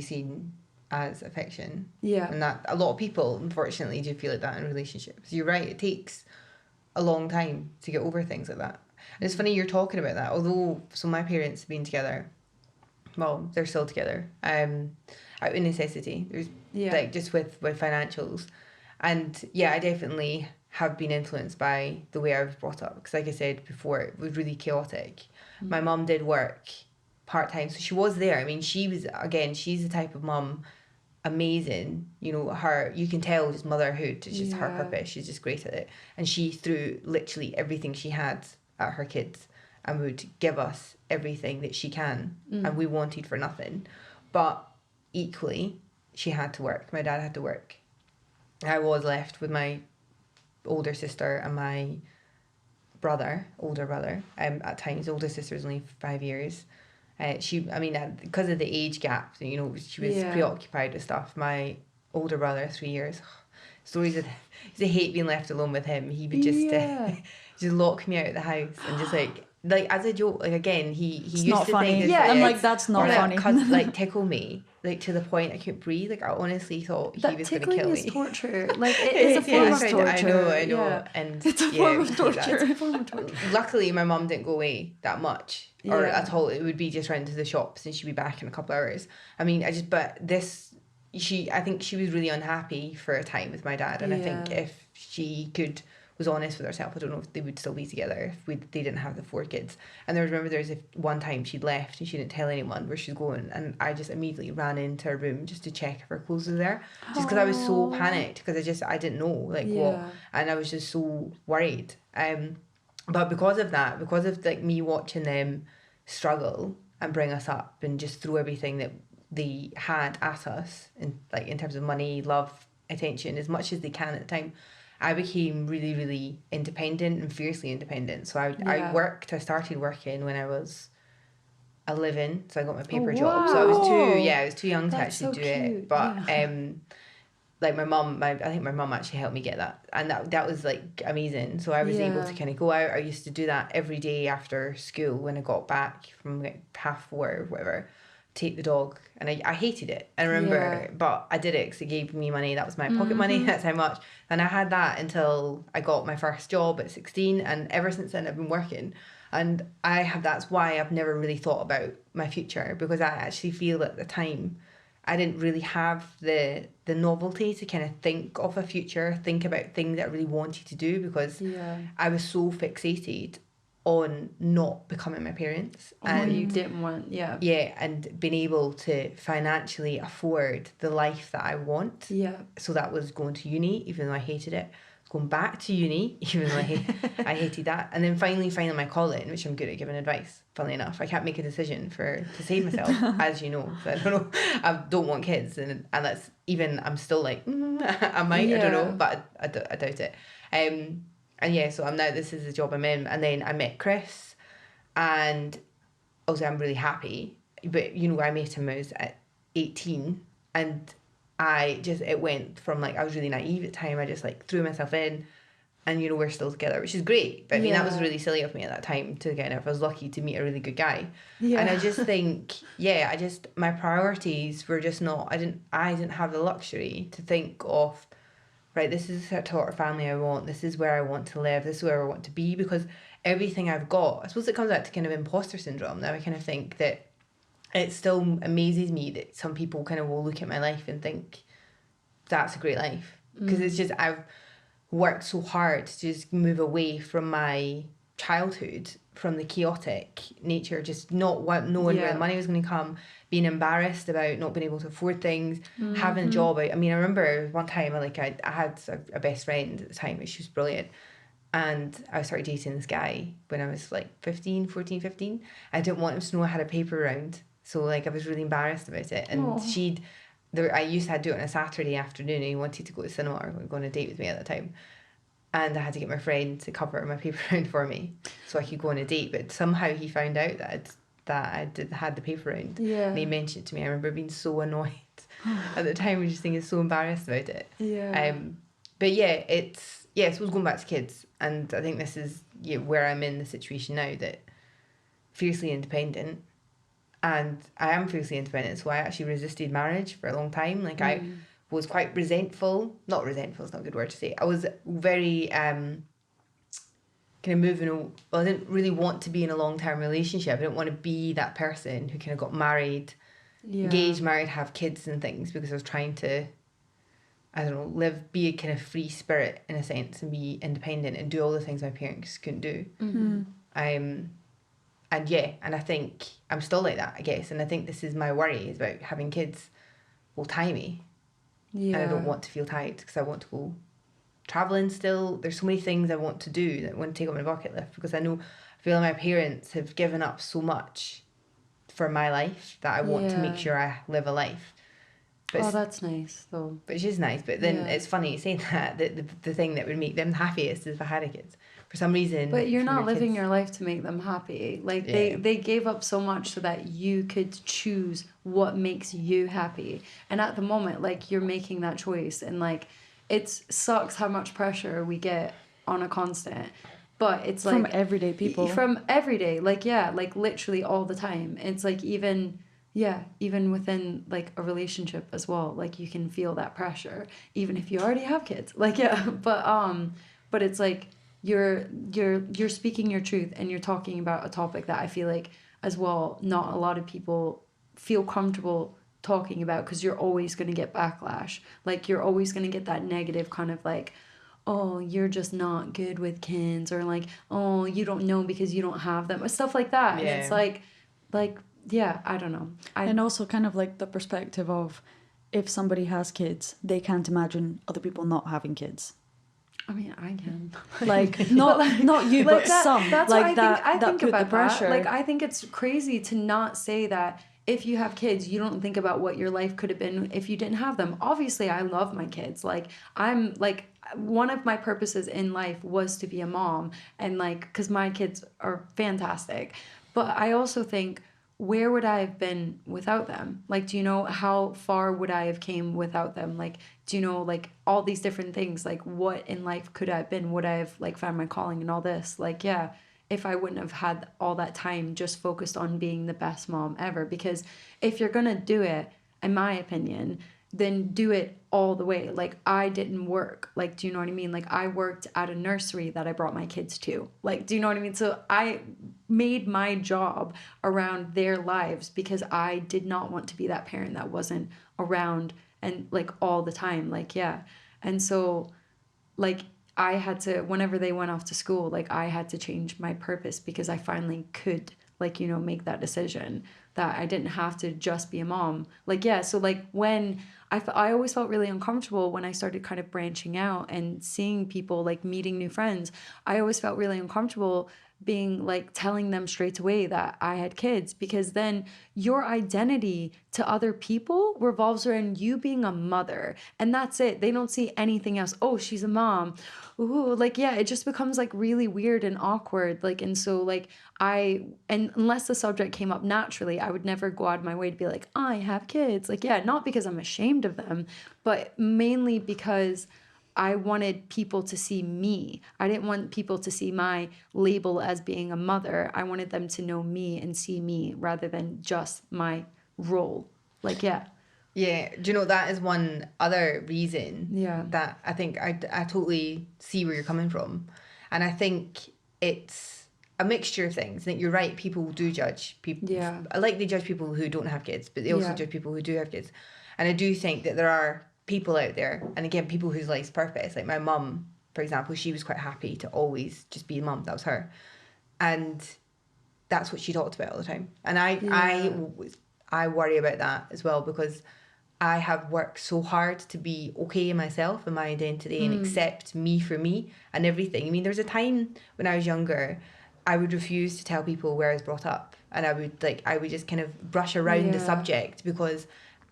seen as affection. Yeah. And that a lot of people, unfortunately, do feel like that in relationships. You're right, it takes a long time to get over things like that. And it's funny you're talking about that. Although, so my parents have been together. Well, they're still together. Out of necessity. There's like just with financials. And yeah, I definitely have been influenced by the way I was brought up. Because like I said before, it was really chaotic. My mum did work part-time, so she was there. I mean, she's the type of mum, amazing, you know, her, you can tell just motherhood is just her purpose. She's just great at it, and she threw literally everything she had at her kids and would give us everything that she can, and we wanted for nothing. But equally, she had to work. My dad had to work. I was left with my older sister and my older brother. At times, older sister was only 5 years. Because of the age gap, you know, she was preoccupied with stuff. My older brother, 3 years. Stories of, I used to hate being left alone with him. He would just just lock me out of the house and just like as a joke. Like again, he it's used not to funny. think I'm like, that's not funny. Like tickle me, like to the point I couldn't breathe. Like I honestly thought he was going to kill me. Tickling is torture. Like it is a form of torture. I know. Yeah. And it's a form of torture. It's a form of torture. Luckily, my mum didn't go away that much. Or at all. It would be just round to the shops and she'd be back in a couple of hours. I mean, I think she was really unhappy for a time with my dad, and I think if she was honest with herself, I don't know if they would still be together if they didn't have the 4 kids. And there was one time she'd left and she didn't tell anyone where she's going, and I just immediately ran into her room just to check if her clothes were there, just because I was so panicked, because I didn't know what, and I was just so worried. But because of that, because of like me watching them struggle and bring us up and just throw everything that they had at us in terms of money, love, attention, as much as they can at the time, I became really, really independent and fiercely independent. So I started working when I was 11, so I got my paper job. So I was too young to actually do it. But like I think my mum actually helped me get that, and that was like amazing. So I was able to kind of go out. I used to do that every day after school when I got back from like 4:30 or whatever, take the dog, and I hated it. I remember, but I did it because it gave me money. That was my pocket money. That's how much. And I had that until I got my first job at 16, and ever since then I've been working. And that's why I've never really thought about my future, because I actually feel at the time I didn't really have the novelty to kind of think of a future, think about things that I really wanted to do, because I was so fixated on not becoming my parents. And you didn't want, and being able to financially afford the life that I want. So that was going to uni, even though I hated it. Going back to uni, even though I hated that. And then finally finding my calling, which I'm good at giving advice, funnily enough. I can't make a decision to save myself, as you know. So I don't know. I don't want kids. And that's even, I'm still like, I might, I don't know, but I doubt it. So this is the job I'm in. And then I met Chris, and also I'm really happy. But, you know, I met him when I was at 18, and it went from like, I was really naive at the time. I just like threw myself in, and, you know, we're still together, which is great. But I mean, that was really silly of me at that time to I was lucky to meet a really good guy. And I just think, my priorities were just not, I didn't have the luxury to think of, right, this is the sort of family I want, this is where I want to live, this is where I want to be, because everything I've got, I suppose it comes back to kind of imposter syndrome. Now I kind of think that it still amazes me that some people kind of will look at my life and think that's a great life, because it's just, I've worked so hard to just move away from my childhood, from the chaotic nature, just not knowing where the money was going to come, being embarrassed about not being able to afford things, having a job. I mean, I remember one time I had a best friend at the time, she was brilliant, and I started dating this guy when I was like 15. I didn't want him to know I had a paper round, so like I was really embarrassed about it. And I used to do it on a Saturday afternoon, and he wanted to go to the cinema or go on a date with me at the time, and I had to get my friend to cover my paper round for me so I could go on a date. But somehow he found out that I had the paper round, and he mentioned it to me. I remember being so annoyed at the time. I just thinking so embarrassed about it. But I suppose going back to kids, and I think this is where I'm in the situation now, that fiercely independent, And I am fiercely independent, so I actually resisted marriage for a long time. Like I was quite resentful. Not resentful is not a good word to say. I was very kind of moving. Well, I didn't really want to be in a long-term relationship. I didn't want to be that person who kind of got married, engaged, married, have kids and things, because I was trying to, I don't know, be a kind of free spirit in a sense, and be independent and do all the things my parents couldn't do. And I think I'm still like that, I guess. And I think this is my worry, is about having kids will tie me. Yeah. And I don't want to feel tied, because I want to go travelling still. There's so many things I want to do that I want to take on my bucket list, because I feel like my parents have given up so much for my life that I want to make sure I live a life. But that's nice, though. Which is nice, but then it's funny saying that the thing that would make them happiest is if I had a kid. For some reason. But you're not living your life to make them happy. Like they gave up so much so that you could choose what makes you happy. And at the moment, like, you're making that choice, and like it sucks how much pressure we get on a constant. But it's like from everyday people. From everyday, like like literally all the time. It's like even within like a relationship as well, like you can feel that pressure even if you already have kids. Like but it's like you're speaking your truth, and you're talking about a topic that I feel like as well not a lot of people feel comfortable talking about, because you're always going to get backlash. Like you're always going to get that negative kind of like, oh, you're just not good with kids, or like, oh, you don't know because you don't have them, or stuff like that. And it's like yeah, I don't know. And also kind of like the perspective of, if somebody has kids, they can't imagine other people not having kids. I mean, I can. Like, not you, like but that, some. That's like what I think put about the pressure. that. Like, I think it's crazy to not say that if you have kids, you don't think about what your life could have been if you didn't have them. Obviously, I love my kids. Like, I'm like, one of my purposes in life was to be a mom, and like, because my kids are fantastic. But I also think, where would I have been without them? Like, do you know how far would I have came without them? Like, do you know, like, all these different things, like, what in life could I have been? Would I have, like, found my calling and all this? Like, yeah, if I wouldn't have had all that time just focused on being the best mom ever. Because if you're gonna do it, in my opinion, then do it all the way. Like, I didn't work. Like, do you know what I mean? Like, I worked at a nursery that I brought my kids to. Like, do you know what I mean? So I made my job around their lives, because I did not want to be that parent that wasn't around and like all the time. Like, yeah. And so like I had to, whenever they went off to school, like I had to change my purpose, because I finally could, like, you know, make that decision that I didn't have to just be a mom. Like, yeah. So like when I always felt really uncomfortable when I started kind of branching out and seeing people, like meeting new friends. I always felt really uncomfortable being like telling them straight away that I had kids, because then your identity to other people revolves around you being a mother, and that's it. They don't see anything else. Oh, she's a mom. Ooh, like, yeah, it just becomes like really weird and awkward. Like, and so like and unless the subject came up naturally, I would never go out of my way to be like, I have kids. Like, yeah, not because I'm ashamed of them, but mainly because I wanted people to see me. I didn't want people to see my label as being a mother. I wanted them to know me and see me rather than just my role. Like, yeah. Yeah. Do you know, that is one other reason that I think I totally see where you're coming from. And I think it's a mixture of things. I think you're right. People do judge people. Yeah. I like they judge people who don't have kids, but they also judge people who do have kids. And I do think that there are people out there, and again, people whose life's purpose. Like my mum, for example, she was quite happy to always just be a mum. That was her, and that's what she talked about all the time. And I worry about that as well, because I have worked so hard to be okay in myself and my identity and accept me for me and everything. I mean, there was a time when I was younger, I would refuse to tell people where I was brought up, and I would just kind of brush around the subject, because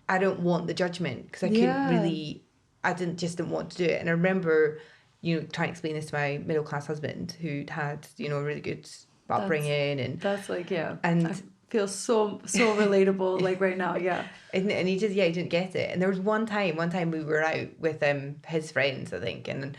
I don't want the judgment, because I couldn't really, I didn't want to do it. And I remember, you know, trying to explain this to my middle class husband, who'd had, you know, a really good upbringing, and that's like, and I feel so relatable like right now, and he just he didn't get it. And there was one time we were out with his friends, I think, and